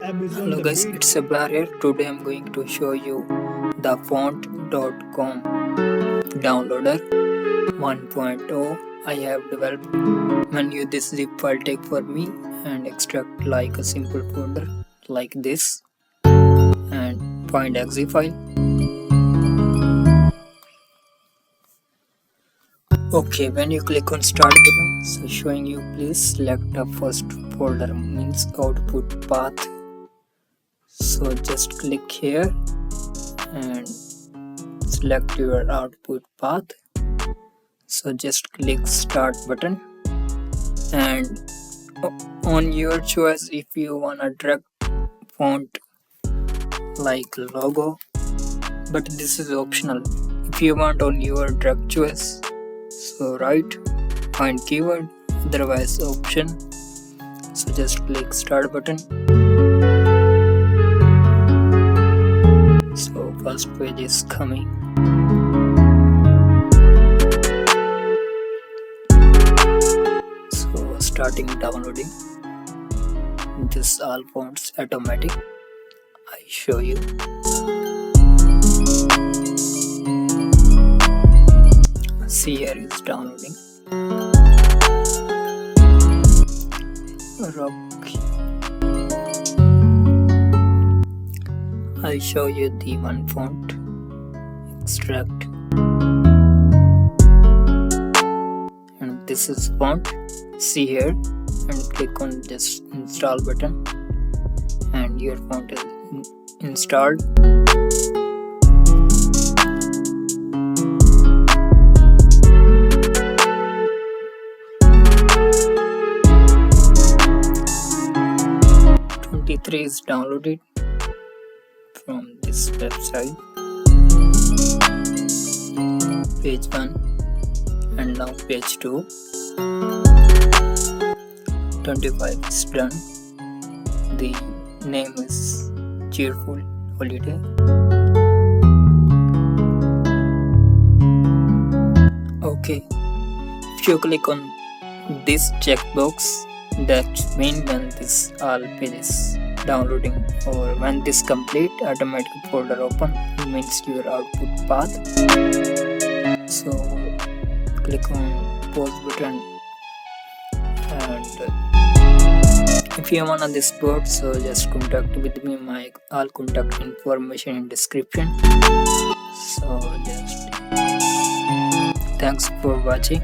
Hello guys, it's Abrar here. Today I'm going to show you Dafont.com downloader 1.0 I have developed. Menu this zip file take for me and extract like a simple folder like this and find exe file. Okay, when you click on start button, so showing you please select the first folder means output path. So just click here and select your output path. So just click start button and on your choice if you wanna drag font like logo, but this is optional. If you want on your drag choice, so right, find keyword, otherwise option. So just click start button. So first page is coming. So starting downloading. This all fonts automatic. I show you. See here is downloading. Rocky. I'll show you the one font. Extract. And this is font. See here and click on this install button and your font is installed. Three is downloaded from this website. Page 1 and now page 2. 25 is done. The name is Cheerful Holiday. Okay, if you click on this checkbox, that means when this all pages downloading or when this complete, automatic folder open, means your output path. So click on pause button and if you want on this board, so just contact with me. My all contact information in description. So just thanks for watching.